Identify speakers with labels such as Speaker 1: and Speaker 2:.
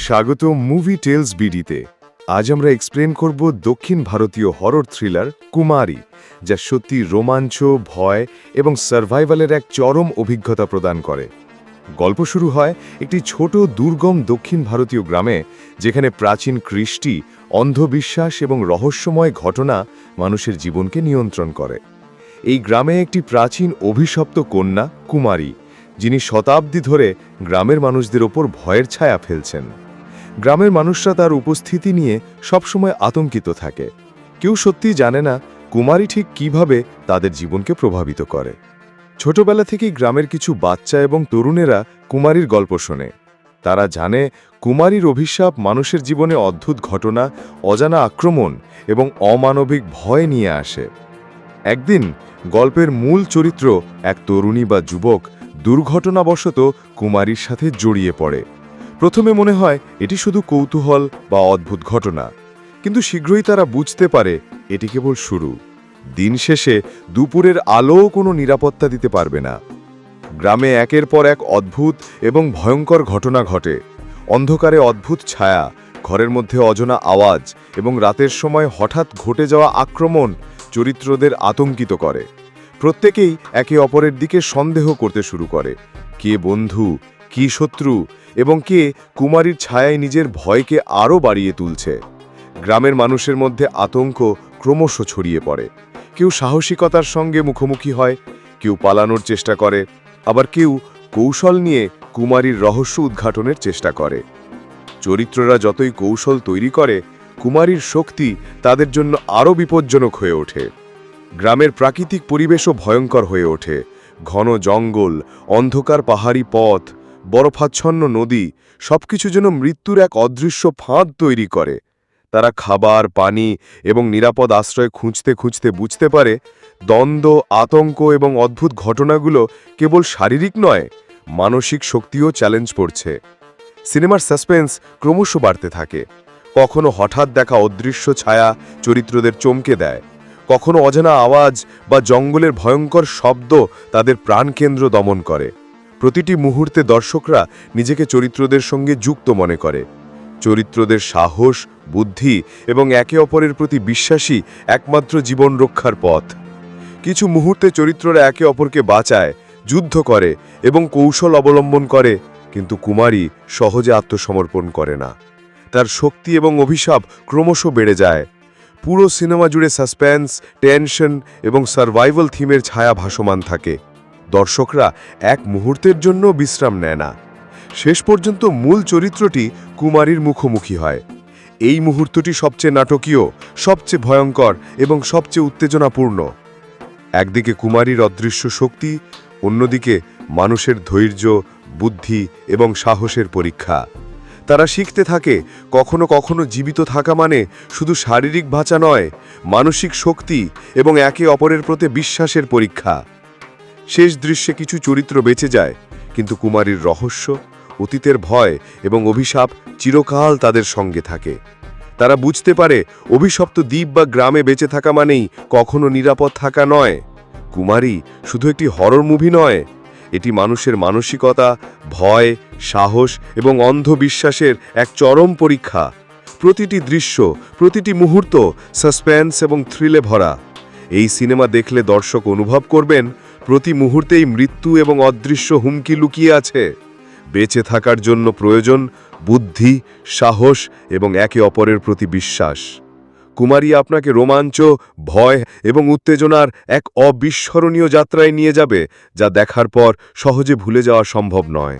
Speaker 1: স্বাগত movie tales বিডিতে। আজ আমরা এক্সপ্লেন করব দক্ষিণ ভারতীয় হরর থ্রিলার কুমারী, যা সত্যি রোমাঞ্চ, ভয় এবং সার্ভাইভালের এক চরম অভিজ্ঞতা প্রদান করে। গল্প শুরু হয় একটি ছোট দুর্গম দক্ষিণ ভারতীয় গ্রামে, যেখানে প্রাচীন কৃষ্টি, অন্ধবিশ্বাস এবং রহস্যময় ঘটনা মানুষের জীবনকে নিয়ন্ত্রণ করে। এই গ্রামে একটি প্রাচীন অভিশপ্ত কন্যা কুমারী, যিনি শতাব্দী ধরে গ্রামের মানুষদের ওপর ভয়ের ছায়া ফেলছেন। গ্রামের মানুষরা তার উপস্থিতি নিয়ে সবসময় আতঙ্কিত থাকে। কেউ সত্যিই জানে না কুমারী ঠিক কিভাবে তাদের জীবনকে প্রভাবিত করে। ছোটবেলা থেকেই গ্রামের কিছু বাচ্চা এবং তরুণেরা কুমারীর গল্প শোনে। তারা জানে কুমারীর অভিশাপ মানুষের জীবনে অদ্ভুত ঘটনা, অজানা আক্রমণ এবং অমানবিক ভয় নিয়ে আসে। একদিন গল্পের মূল চরিত্র, এক তরুণী বা যুবক, দুর্ঘটনাবশত কুমারীর সাথে জড়িয়ে পড়ে। প্রথমে মনে হয় এটি শুধু কৌতূহল বা অদ্ভুত ঘটনা, কিন্তু শীঘ্রই তারা বুঝতে পারে এটি কেবল শুরু। দিন শেষে দুপুরের আলোও কোনো নিরাপত্তা দিতে পারবে না। গ্রামে একের পর এক অদ্ভুত এবং ভয়ঙ্কর ঘটনা ঘটে। অন্ধকারে অদ্ভুত ছায়া, ঘরের মধ্যে অজানা আওয়াজ এবং রাতের সময় হঠাৎ ঘটে যাওয়া আক্রমণ চরিত্রদের আতঙ্কিত করে। প্রত্যেকেই একে অপরের দিকে সন্দেহ করতে শুরু করে, কে বন্ধু, কি শত্রু, এবং কে কুমারীর ছায়ায় নিজের ভয়কে আরও বাড়িয়ে তুলছে। গ্রামের মানুষের মধ্যে আতঙ্ক ক্রমশ ছড়িয়ে পড়ে। কেউ সাহসিকতার সঙ্গে মুখোমুখি হয়, কেউ পালানোর চেষ্টা করে, আবার কেউ কৌশল নিয়ে কুমারীর রহস্য উদ্ঘাটনের চেষ্টা করে। চরিত্ররা যতই কৌশল তৈরি করে, কুমারীর শক্তি তাদের জন্য আরও বিপজ্জনক হয়ে ওঠে। গ্রামের প্রাকৃতিক পরিবেশও ভয়ঙ্কর হয়ে ওঠে। ঘন জঙ্গল, অন্ধকার পাহাড়ি পথ, বরফাচ্ছন্ন নদী, সবকিছু যেন মৃত্যুর এক অদৃশ্য ফাঁদ তৈরি করে। তারা খাবার, পানি এবং নিরাপদ আশ্রয় খুঁজতে খুঁজতে বুঝতে পারে দ্বন্দ্ব, আতঙ্ক এবং অদ্ভুত ঘটনাগুলো কেবল শারীরিক নয়, মানসিক শক্তিও চ্যালেঞ্জ করছে। সিনেমার সাসপেন্স ক্রমশ বাড়তে থাকে। কখনো হঠাৎ দেখা অদৃশ্য ছায়া চরিত্রদের চমকে দেয়, কখনো অজানা আওয়াজ বা জঙ্গলের ভয়ঙ্কর শব্দ তাদের প্রাণকেন্দ্র দমন করে। প্রতিটি মুহূর্তে দর্শকরা নিজেকে চরিত্রদের সঙ্গে যুক্ত মনে করে। চরিত্রদের সাহস, বুদ্ধি এবং একে অপরের প্রতি বিশ্বাসী একমাত্র জীবন রক্ষার পথ। কিছু মুহূর্তে চরিত্ররা একে অপরকে বাঁচায়, যুদ্ধ করে এবং কৌশল অবলম্বন করে, কিন্তু কুমারী সহজে আত্মসমর্পণ করে না। তার শক্তি এবং অভিশাপ ক্রমশ বেড়ে যায়। পুরো সিনেমা জুড়ে সাসপেন্স, টেনশন এবং সার্ভাইভাল থিমের ছায়া ভাসমান থাকে। দর্শকরা এক মুহূর্তের জন্য বিশ্রাম নেয় না। শেষ পর্যন্ত মূল চরিত্রটি কুমারীর মুখোমুখি হয়। এই মুহূর্তটি সবচেয়ে নাটকীয়, সবচেয়ে ভয়ঙ্কর এবং সবচেয়ে উত্তেজনাপূর্ণ। একদিকে কুমারীর অদৃশ্য শক্তি, অন্যদিকে মানুষের ধৈর্য, বুদ্ধি এবং সাহসের পরীক্ষা। তারা শিখতে থাকে কখনো কখনো জীবিত থাকা মানে শুধু শারীরিক বাঁচা নয়, মানসিক শক্তি এবং একে অপরের প্রতি বিশ্বাসের পরীক্ষা। শেষ দৃশ্যে কিছু চরিত্র বেঁচে যায়, কিন্তু কুমারীর রহস্য, অতীতের ভয় এবং অভিশাপ চিরকাল তাদের সঙ্গে থাকে। তারা বুঝতে পারে অভিশপ্ত দ্বীপ বা গ্রামে বেঁচে থাকা মানেই কখনো নিরাপদ থাকা নয়। কুমারী শুধু একটি হরর মুভি নয়, এটি মানুষের মানসিকতা, ভয়, সাহস এবং অন্ধবিশ্বাসের এক চরম পরীক্ষা। প্রতিটি দৃশ্য, প্রতিটি মুহূর্ত সাসপেন্স এবং থ্রিলে ভরা। এই সিনেমা দেখলে দর্শক অনুভব করবেন প্রতি মুহূর্তেই মৃত্যু এবং অদৃশ্য হুমকি লুকিয়ে আছে। বেঁচে থাকার জন্য প্রয়োজন বুদ্ধি, সাহস এবং একে অপরের প্রতি বিশ্বাস। কুমারী আপনাকে রোমাঞ্চ, ভয় এবং উত্তেজনার এক অবিস্মরণীয় যাত্রায় নিয়ে যাবে, যা দেখার পর সহজে ভুলে যাওয়া সম্ভব নয়।